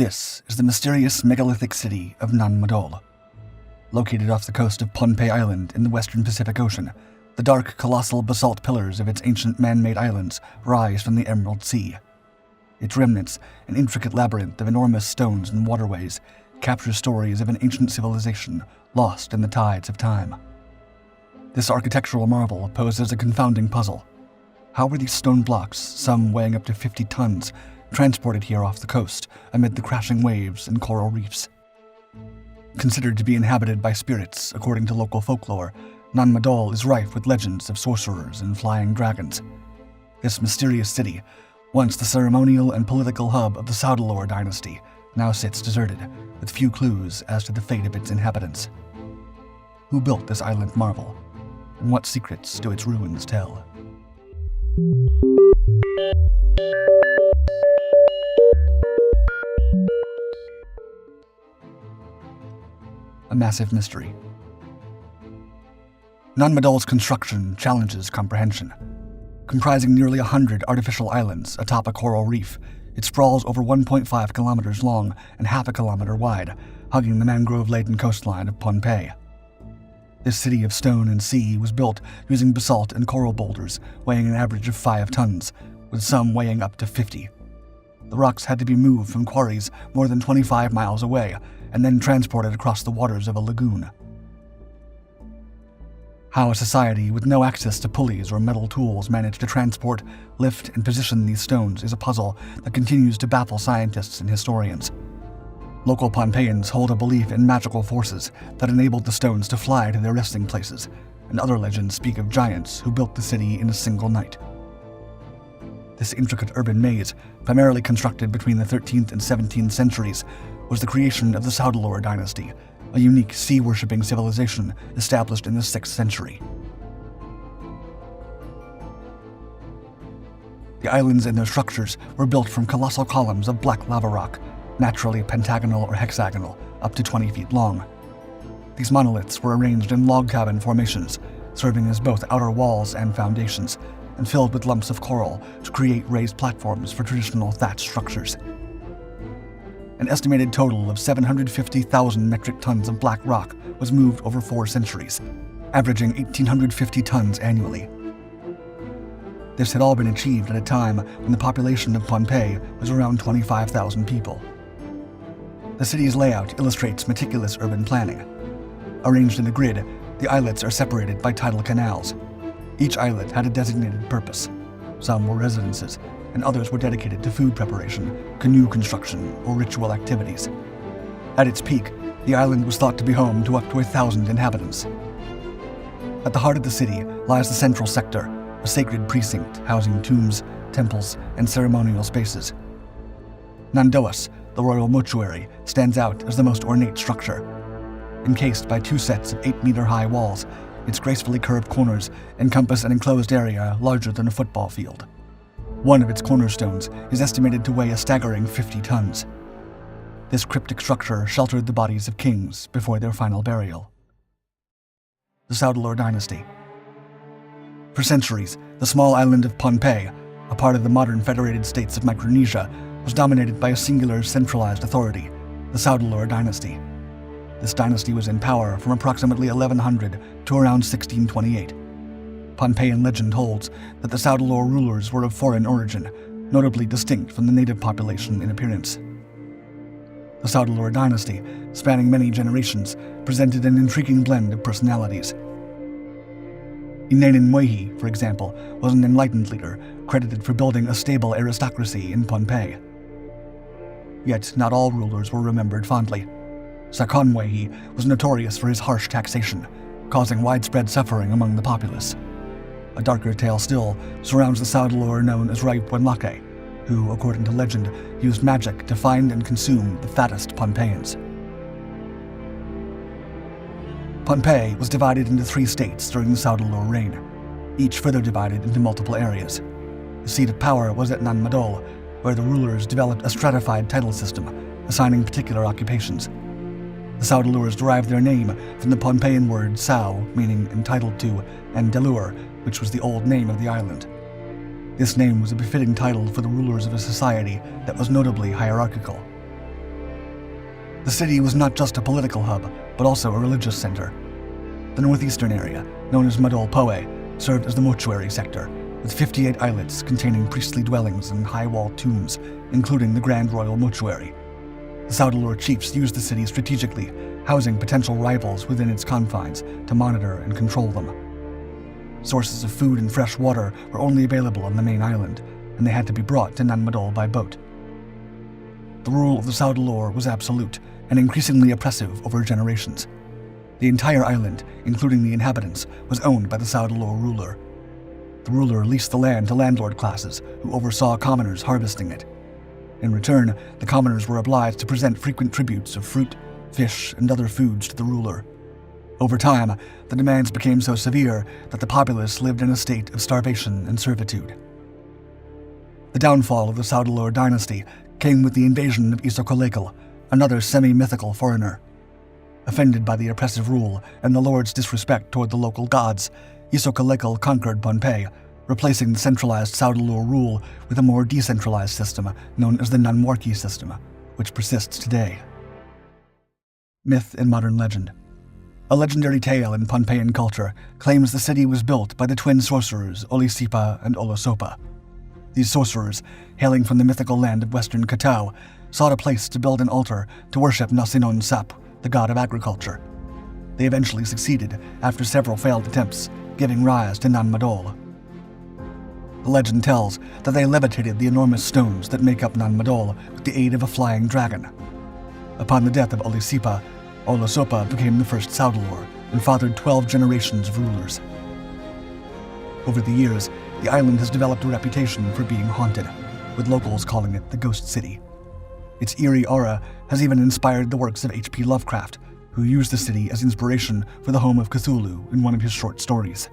This is the mysterious megalithic city of Nan Madol. Located off the coast of Pohnpei Island in the western Pacific Ocean, the dark, colossal basalt pillars of its ancient man-made islands rise from the Emerald Sea. Its remnants, an intricate labyrinth of enormous stones and waterways, capture stories of an ancient civilization lost in the tides of time. This architectural marvel poses a confounding puzzle. How were these stone blocks, some weighing up to 50 tons, transported here off the coast amid the crashing waves and coral reefs? Considered to be inhabited by spirits, according to local folklore, Nan Madol is rife with legends of sorcerers and flying dragons. This mysterious city, once the ceremonial and political hub of the Saudalor dynasty, now sits deserted, with few clues as to the fate of its inhabitants. Who built this island marvel, and what secrets do its ruins tell? A massive mystery. Nan Madol's construction challenges comprehension. Comprising nearly 100 artificial islands atop a coral reef, it sprawls over 1.5 kilometers long and half a kilometer wide, hugging the mangrove-laden coastline of Pohnpei. This city of stone and sea was built using basalt and coral boulders weighing an average of 5 tons, with some weighing up to 50. The rocks had to be moved from quarries more than 25 miles away and then transported across the waters of a lagoon. How a society with no access to pulleys or metal tools managed to transport, lift, and position these stones is a puzzle that continues to baffle scientists and historians. Local Pohnpeians hold a belief in magical forces that enabled the stones to fly to their resting places, and other legends speak of giants who built the city in a single night. This intricate urban maze, primarily constructed between the 13th and 17th centuries, was the creation of the Saudalor dynasty, a unique sea-worshipping civilization established in the 6th century. The islands and their structures were built from colossal columns of black lava rock, naturally pentagonal or hexagonal, up to 20 feet long. These monoliths were arranged in log cabin formations, serving as both outer walls and foundations, and filled with lumps of coral to create raised platforms for traditional thatched structures. An estimated total of 750,000 metric tons of black rock was moved over 4 centuries, averaging 1,850 tons annually. This had all been achieved at a time when the population of Pohnpei was around 25,000 people. The city's layout illustrates meticulous urban planning. Arranged in a grid, the islets are separated by tidal canals. Each islet had a designated purpose. Some were residences, and others were dedicated to food preparation, canoe construction, or ritual activities. At its peak, the island was thought to be home to up to 1,000 inhabitants. At the heart of the city lies the central sector, a sacred precinct housing tombs, temples, and ceremonial spaces. Nandoas, the royal mortuary, stands out as the most ornate structure. Encased by 2 sets of 8-meter-high walls, its gracefully curved corners encompass an enclosed area larger than a football field. One of its cornerstones is estimated to weigh a staggering 50 tons. This cryptic structure sheltered the bodies of kings before their final burial. The Saudalor dynasty. For centuries, the small island of Pohnpei, a part of the modern federated states of Micronesia, was dominated by a singular centralized authority, the Saudalor dynasty. This dynasty was in power from approximately 1100 to around 1628. Pohnpeian legend holds that the Saudalor rulers were of foreign origin, notably distinct from the native population in appearance. The Saudalor dynasty, spanning many generations, presented an intriguing blend of personalities. Nan Madol, for example, was an enlightened leader, credited for building a stable aristocracy in Pohnpei. Yet not all rulers were remembered fondly. Sakon Madol was notorious for his harsh taxation, causing widespread suffering among the populace. A darker tale still surrounds the Saudalor known as Rai Puanlake, who, according to legend, used magic to find and consume the fattest Pohnpeians. Pohnpei was divided into 3 states during the Saudalor reign, each further divided into multiple areas. The seat of power was at Nan Madol, where the rulers developed a stratified title system, assigning particular occupations. The Saudalors derived their name from the Pohnpeian word Sau, meaning entitled to, and Delur, which was the old name of the island. This name was a befitting title for the rulers of a society that was notably hierarchical. The city was not just a political hub, but also a religious center. The northeastern area, known as Madol Poe, served as the mortuary sector, with 58 islets containing priestly dwellings and high-walled tombs, including the Grand Royal Mortuary. The Saudalur chiefs used the city strategically, housing potential rivals within its confines to monitor and control them. Sources of food and fresh water were only available on the main island, and they had to be brought to Nan Madol by boat. The rule of the Saudalur was absolute and increasingly oppressive over generations. The entire island, including the inhabitants, was owned by the Saudalur ruler. The ruler leased the land to landlord classes who oversaw commoners harvesting it. In return, the commoners were obliged to present frequent tributes of fruit, fish, and other foods to the ruler. Over time, the demands became so severe that the populace lived in a state of starvation and servitude. The downfall of the Saudalur dynasty came with the invasion of Isokolekal, another semi-mythical foreigner. Offended by the oppressive rule and the lord's disrespect toward the local gods, Isokolekal conquered Pohnpei, replacing the centralized Saudalur rule with a more decentralized system known as the Nanwarki system, which persists today. Myth and modern legend. A legendary tale in Pohnpeian culture claims the city was built by the twin sorcerers Olisipa and Olosopa. These sorcerers, hailing from the mythical land of western Katau, sought a place to build an altar to worship Nasinon Sap, the god of agriculture. They eventually succeeded after several failed attempts, giving rise to Nan Madol. The legend tells that they levitated the enormous stones that make up Nan Madol with the aid of a flying dragon. Upon the death of Olisipa, Olosopa became the first Saudalur and fathered 12 generations of rulers. Over the years, the island has developed a reputation for being haunted, with locals calling it the Ghost City. Its eerie aura has even inspired the works of H.P. Lovecraft, who used the city as inspiration for the home of Cthulhu in one of his short stories.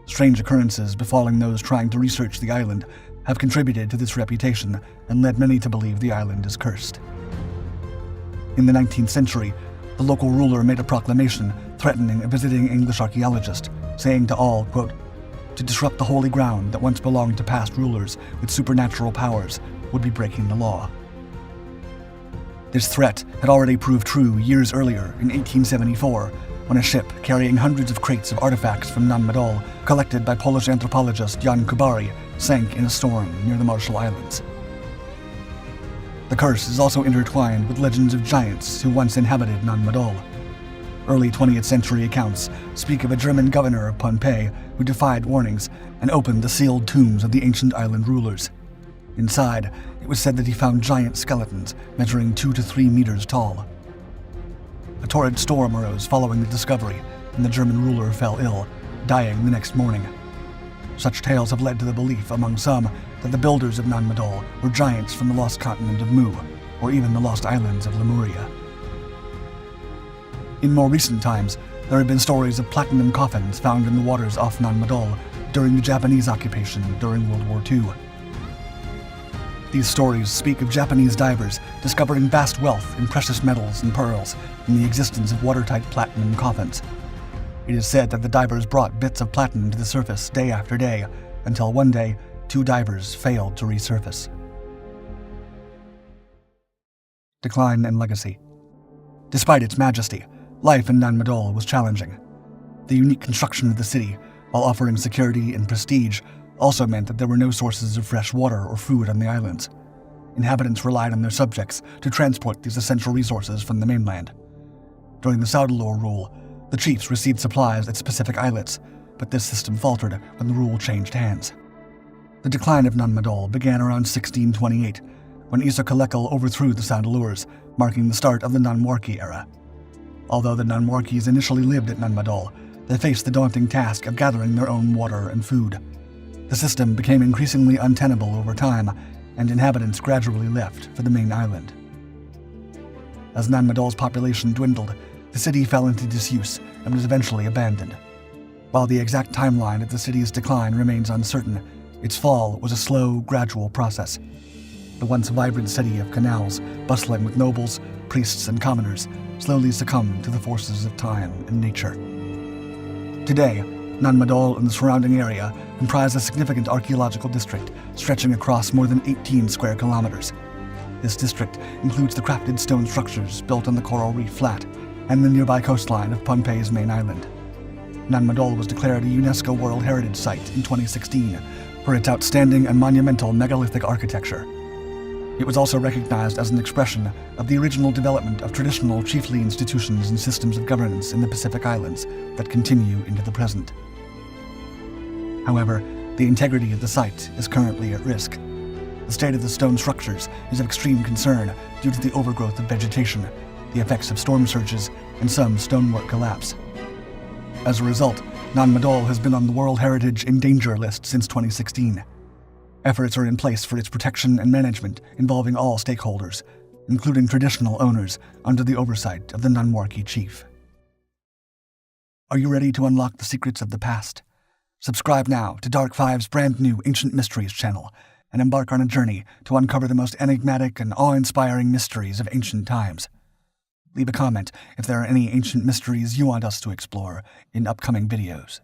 Strange occurrences befalling those trying to research the island have contributed to this reputation and led many to believe the island is cursed. In the 19th century, the local ruler made a proclamation threatening a visiting English archaeologist, saying to all, quote, "To disrupt the holy ground that once belonged to past rulers with supernatural powers would be breaking the law." This threat had already proved true years earlier in 1874, when a ship carrying hundreds of crates of artifacts from Nan Madol, collected by Polish anthropologist Jan Kubary, sank in a storm near the Marshall Islands. The curse is also intertwined with legends of giants who once inhabited Nan Madol. Early 20th century accounts speak of a German governor of Pohnpei who defied warnings and opened the sealed tombs of the ancient island rulers. Inside, it was said that he found giant skeletons measuring 2 to 3 meters tall. A torrid storm arose following the discovery, and the German ruler fell ill, dying the next morning. Such tales have led to the belief among some that the builders of Nan Madol were giants from the lost continent of Mu, or even the lost islands of Lemuria. In more recent times, there have been stories of platinum coffins found in the waters off Nan Madol during the Japanese occupation during World War II. These stories speak of Japanese divers discovering vast wealth in precious metals and pearls and the existence of watertight platinum coffins. It is said that the divers brought bits of platinum to the surface day after day, until one day, 2 divers failed to resurface. Decline and legacy. Despite its majesty, life in Nan Madol was challenging. The unique construction of the city, while offering security and prestige, also meant that there were no sources of fresh water or food on the islands. Inhabitants relied on their subjects to transport these essential resources from the mainland. During the Saudalur rule, the chiefs received supplies at specific islets, but this system faltered when the rule changed hands. The decline of Nan Madol began around 1628, when Isokolekal overthrew the Saudalurs, marking the start of the Nanwarki era. Although the Nanwarkis initially lived at Nan Madol, they faced the daunting task of gathering their own water and food. The system became increasingly untenable over time, and inhabitants gradually left for the main island. As Nan Madol's population dwindled, the city fell into disuse and was eventually abandoned. While the exact timeline of the city's decline remains uncertain, its fall was a slow, gradual process. The once vibrant city of canals, bustling with nobles, priests, and commoners, slowly succumbed to the forces of time and nature. Today, Nan Madol and the surrounding area comprise a significant archaeological district stretching across more than 18 square kilometers. This district includes the crafted stone structures built on the coral reef flat and the nearby coastline of Pohnpei's main island. Nan Madol was declared a UNESCO World Heritage Site in 2016 for its outstanding and monumental megalithic architecture. It was also recognized as an expression of the original development of traditional chiefly institutions and systems of governance in the Pacific Islands that continue into the present. However, the integrity of the site is currently at risk. The state of the stone structures is of extreme concern due to the overgrowth of vegetation, the effects of storm surges, and some stonework collapse. As a result, Nan Madol has been on the World Heritage in Danger list since 2016. Efforts are in place for its protection and management involving all stakeholders, including traditional owners, under the oversight of the Nanwarki chief. Are you ready to unlock the secrets of the past? Subscribe now to Dark Five's brand new Ancient Mysteries channel and embark on a journey to uncover the most enigmatic and awe-inspiring mysteries of ancient times. Leave a comment if there are any ancient mysteries you want us to explore in upcoming videos.